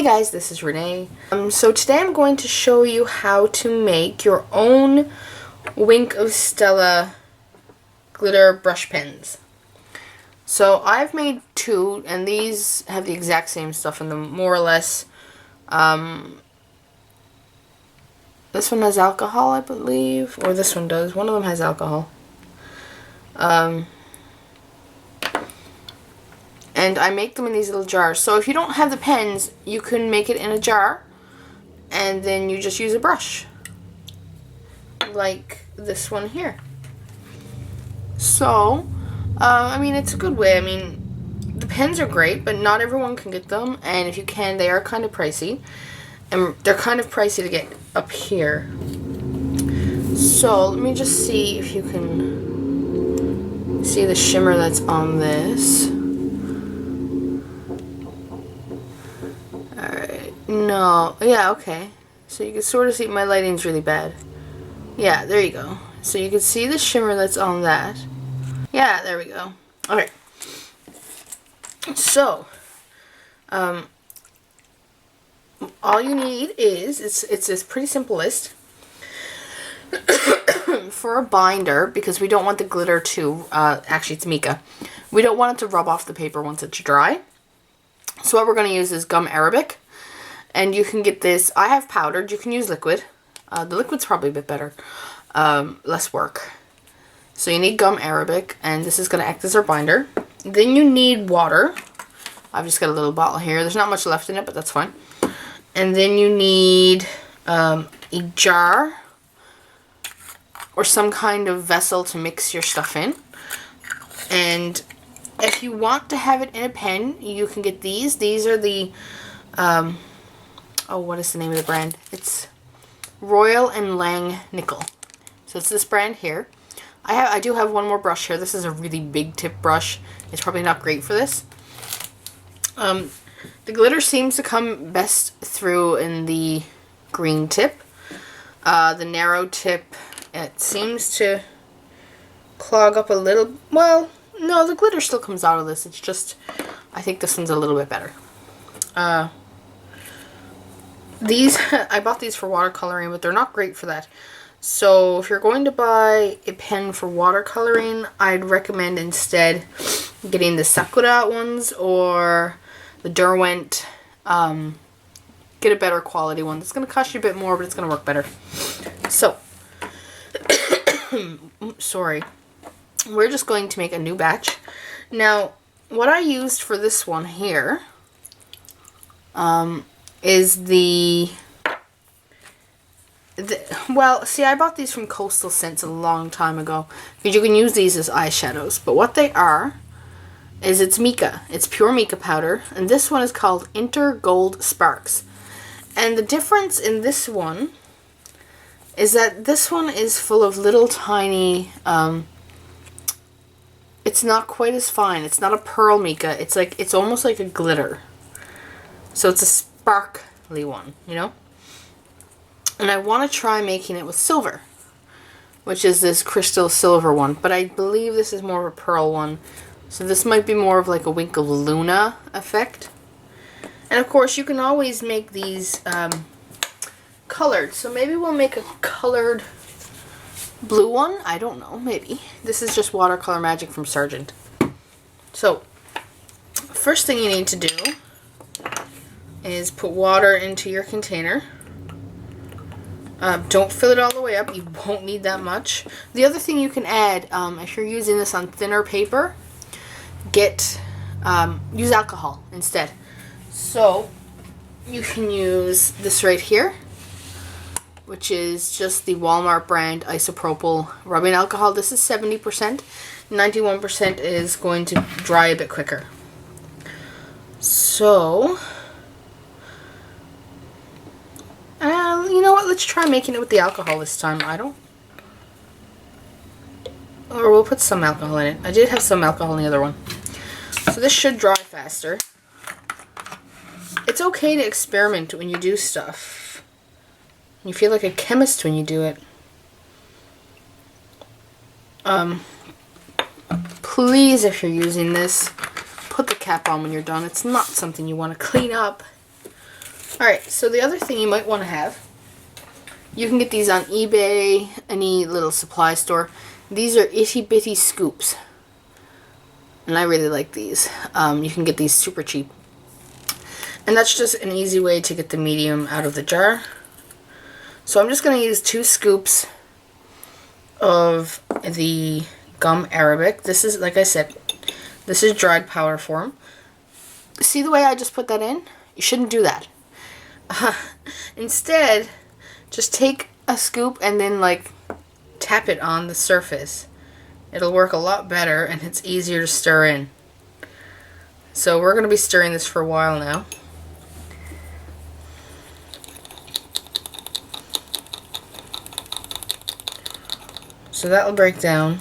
Hey guys, this is Renee. So today I'm going to show you how to make your own Wink of Stella glitter brush pens. So I've made two, and these have the exact same stuff in them, more or less. This one has alcohol, I believe, or this one does. One of them has alcohol. And I make them in these little jars. So if you don't have the pens, you can make it in a jar, and then you just use a brush. Like this one here. So, I mean, it's a good way. I mean, the pens are great, but not everyone can get them. And if you can, they are kind of pricey. And they're kind of pricey to get up here. So, let me just see if you can see the shimmer that's on this. No, yeah, okay. So you can sort of see, my lighting's really bad. Yeah, there you go. So you can see the shimmer that's on that. Yeah, there we go. Okay. So, all you need is, it's this pretty simple list. For a binder, because we don't want the glitter to, actually it's mica. We don't want it to rub off the paper once it's dry. So what we're going to use is gum arabic. And you can get this, I have powdered, you can use liquid. The liquid's probably a bit better, less work. So you need gum arabic, and this is going to act as our binder. Then you need water. I've just got a little bottle here. There's not much left in it, but that's fine. And then you need a jar or some kind of vessel to mix your stuff in. And if you want to have it in a pen, you can get these. These are the... oh, what is the name of the brand? It's Royal and Lang Nickel. So it's this brand here. I do have one more brush here. This is a really big tip brush. It's probably not great for this. The glitter seems to come best through in the green tip. The narrow tip, it seems to clog up a little. Well, no, the glitter still comes out of this. It's just, I think this one's a little bit better. These, I bought these for watercoloring, but they're not great for that. So if you're going to buy a pen for watercoloring, I'd recommend instead getting the Sakura ones or the Derwent. Get a better quality one. It's going to cost you a bit more, but it's going to work better. So, sorry. We're just going to make a new batch. Now, what I used for this one here is well, see, I bought these from Coastal Scents a long time ago, because you can use these as eyeshadows. But what they are is it's mica. It's pure mica powder, and this one is called Inter Gold Sparks. And the difference in this one is that this one is full of little tiny, it's not quite as fine. It's not a pearl mica. It's almost like a glitter. So it's a sparkly one, you know? And I want to try making it with silver, which is this crystal silver one. But I believe this is more of a pearl one. So this might be more of like a Wink of Luna effect. And of course, you can always make these colored. So maybe we'll make a colored blue one. I don't know, maybe. This is just Watercolor Magic from Sargent. So, first thing you need to do is put water into your container. Don't fill it all the way up. You won't need that much. The other thing you can add, if you're using this on thinner paper, use alcohol instead. So you can use this right here, which is just the Walmart brand isopropyl rubbing alcohol. This is 70%. 91% is going to dry a bit quicker. So... you know what? Let's try making it with the alcohol this time. Or we'll put some alcohol in it. I did have some alcohol in the other one. So this should dry faster. It's okay to experiment when you do stuff. You feel like a chemist when you do it. Please, if you're using this, put the cap on when you're done. It's not something you want to clean up. Alright, so the other thing you might want to have, you can get these on eBay, any little supply store. These are itty bitty scoops. And I really like these. You can get these super cheap. And that's just an easy way to get the medium out of the jar. So I'm just going to use 2 scoops of the gum arabic. This is, like I said, this is dried powder form. See the way I just put that in? You shouldn't do that. Instead, just take a scoop and then like tap it on the surface. It'll work a lot better and it's easier to stir in. So we're going to be stirring this for a while now. So that'll break down.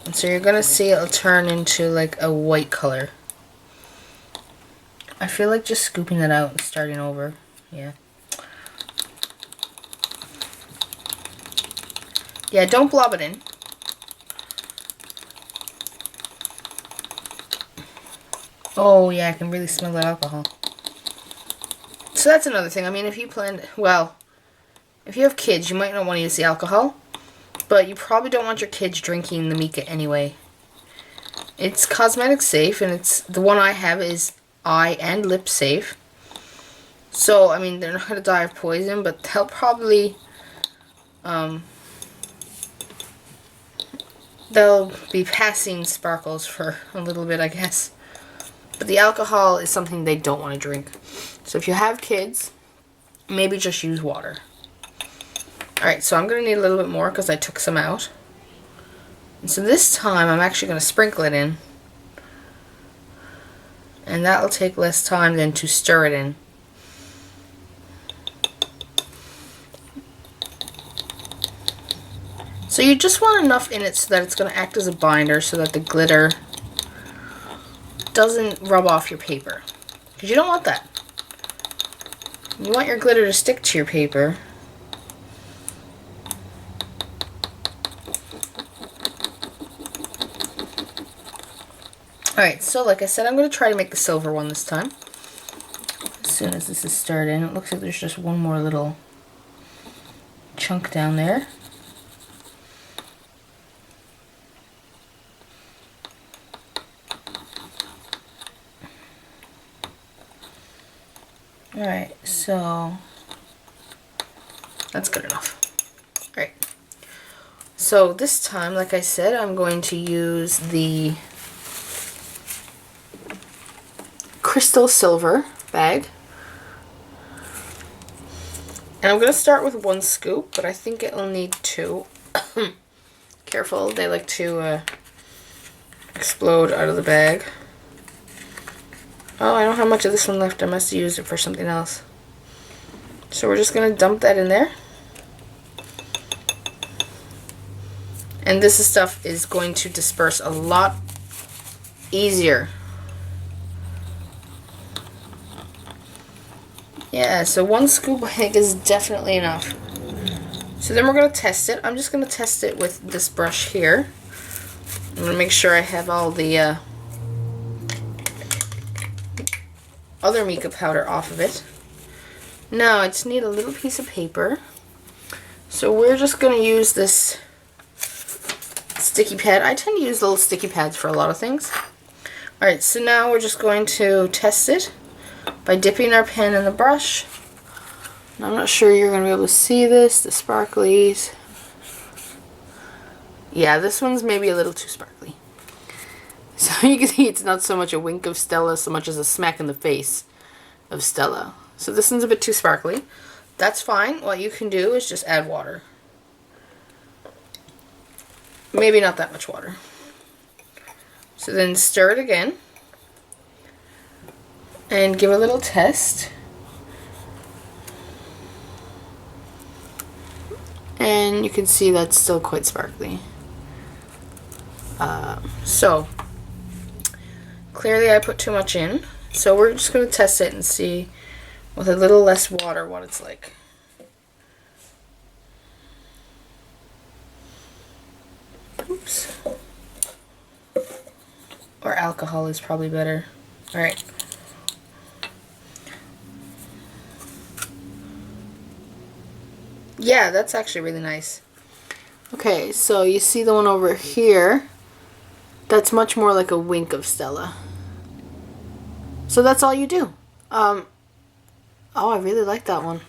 And so you're going to see it'll turn into like a white color. I feel like just scooping it out and starting over. Yeah. Yeah, don't blob it in. Oh yeah, I can really smell that alcohol. So that's another thing. I mean, if you plan, well, if you have kids, you might not want to use the alcohol, but you probably don't want your kids drinking the mica anyway. It's cosmetic safe, and it's the one I have is eye and lip safe. So, I mean, they're not going to die of poison, but they'll probably, they'll be passing sparkles for a little bit, I guess. But the alcohol is something they don't want to drink. So if you have kids, maybe just use water. Alright, so I'm going to need a little bit more because I took some out. And so this time I'm actually going to sprinkle it in. And that'll take less time than to stir it in. So you just want enough in it so that it's going to act as a binder so that the glitter doesn't rub off your paper. Because you don't want that. You want your glitter to stick to your paper. Alright, so like I said, I'm going to try to make the silver one this time. As soon as this is stirred in, it looks like there's just one more little chunk down there. Alright, so that's good enough. Alright, so this time, like I said, I'm going to use the crystal silver bag. And I'm going to start with 1 scoop, but I think it'll need 2. Careful, they like to explode out of the bag. Oh, I don't have much of this one left. I must have used it for something else. So we're just going to dump that in there. And this stuff is going to disperse a lot easier. Yeah, so 1 scoop I think is definitely enough. So then we're going to test it. I'm just going to test it with this brush here. I'm going to make sure I have all the other mica powder off of it. Now I just need a little piece of paper. So we're just going to use this sticky pad. I tend to use little sticky pads for a lot of things. Alright, so now we're just going to test it by dipping our pen in the brush. I'm not sure you're going to be able to see this, the sparklies. Yeah, this one's maybe a little too sparkly. So you can see it's not so much a wink of Stella so much as a smack in the face of Stella. So this one's a bit too sparkly. That's fine. What you can do is just add water. Maybe not that much water. So then stir it again. And give a little test. And you can see that's still quite sparkly. So clearly I put too much in. So we're just going to test it and see with a little less water what it's like. Oops. Or alcohol is probably better. Alright. Yeah, that's actually really nice. Okay, so you see the one over here? That's much more like a Wink of Stella. So that's all you do. Oh, I really like that one.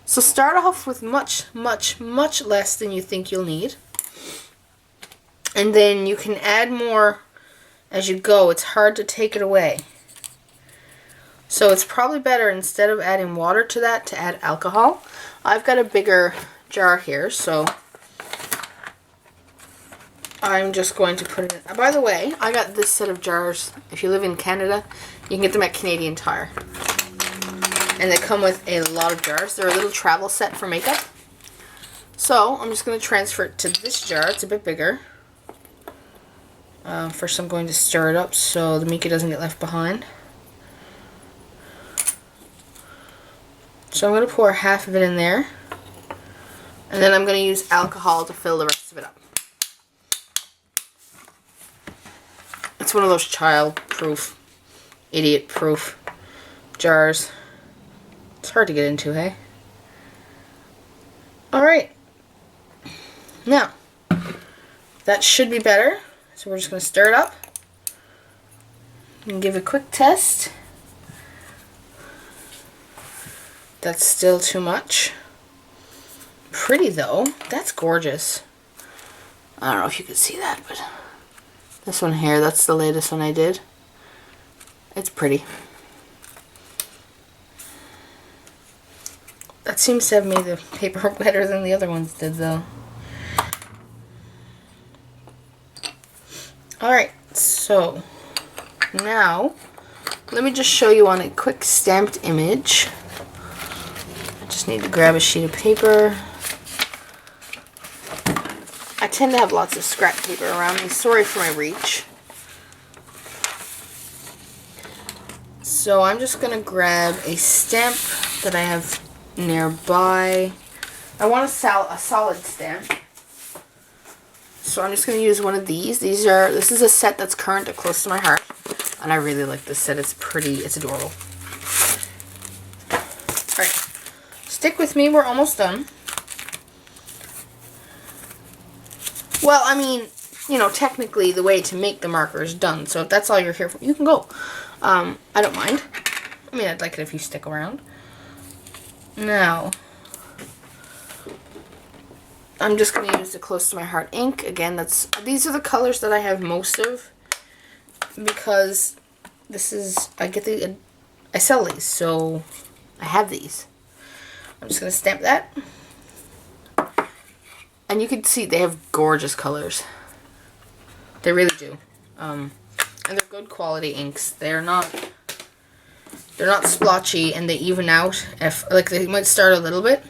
So start off with much, much, much less than you think you'll need. And then you can add more as you go. It's hard to take it away. So it's probably better, instead of adding water to that, to add alcohol. I've got a bigger jar here, so I'm just going to put it in. By the way, I got this set of jars. If you live in Canada, you can get them at Canadian Tire. And they come with a lot of jars. They're a little travel set for makeup. So I'm just going to transfer it to this jar. It's a bit bigger. First I'm going to stir it up so the mica doesn't get left behind. So I'm going to pour half of it in there. And then I'm going to use alcohol to fill the rest of it up. It's one of those child-proof, idiot-proof jars. It's hard to get into, hey? Alright. Now, that should be better. So we're just going to stir it up and give a quick test. That's still too much. Pretty though. That's gorgeous. I don't know if you can see that, but this one here, that's the latest one I did. It's pretty. That seems to have made the paper better than the other ones did though. Alright, so now let me just show you on a quick stamped image. I just need to grab a sheet of paper. I tend to have lots of scrap paper around me. Sorry for my reach. So I'm just going to grab a stamp that I have nearby. I want a solid stamp. So I'm just going to use one of these. This is a set that's current or close to my heart. And I really like this set. It's pretty. It's adorable. Alright. Stick with me. We're almost done. Well, I mean, you know, technically the way to make the marker is done. So if that's all you're here for, you can go. I don't mind. I mean, I'd like it if you stick around. Now, I'm just going to use the close to my heart ink. Again, these are the colors that I have most of, because this is, I sell these, so I have these. I'm just going to stamp that. And you can see they have gorgeous colors. They really do. And they're good quality inks. They're not splotchy, and they even out. They might start a little bit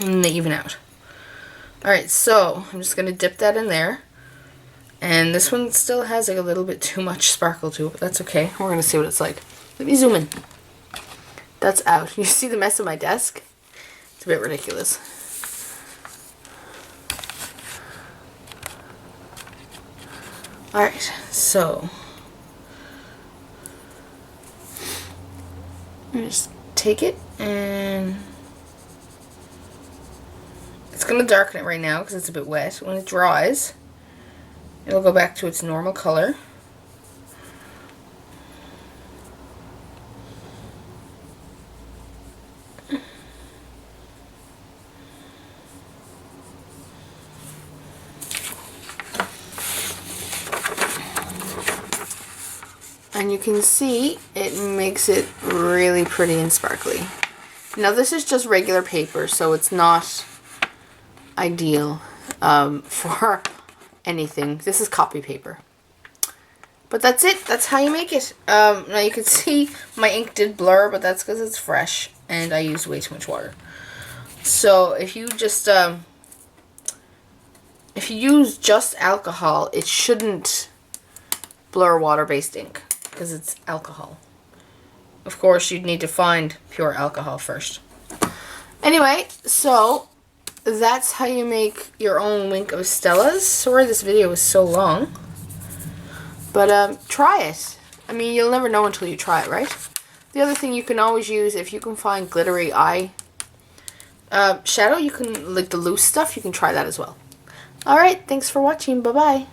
and then they even out. Alright, so I'm just going to dip that in there. And this one still has like a little bit too much sparkle to it, but that's okay. We're going to see what it's like. Let me zoom in. That's out. You see the mess of my desk? It's a bit ridiculous. Alright, so I'm just take it, and it's going to darken it right now because it's a bit wet. When it dries, it'll go back to its normal color. And you can see it makes it really pretty and sparkly. Now this is just regular paper, so it's not ideal for anything. This is copy paper. But that's it. That's how you make it. Now you can see my ink did blur, but that's because it's fresh and I used way too much water. So if you just if you use just alcohol, it shouldn't blur water-based ink, because it's alcohol. Of course, you'd need to find pure alcohol first. Anyway, so that's how you make your own Wink of Stellas. Sorry this video was so long. But try it. I mean, you'll never know until you try it, right? The other thing you can always use, if you can find glittery eye Shadow, you can, like the loose stuff, you can try that as well. Alright, thanks for watching. Bye-bye.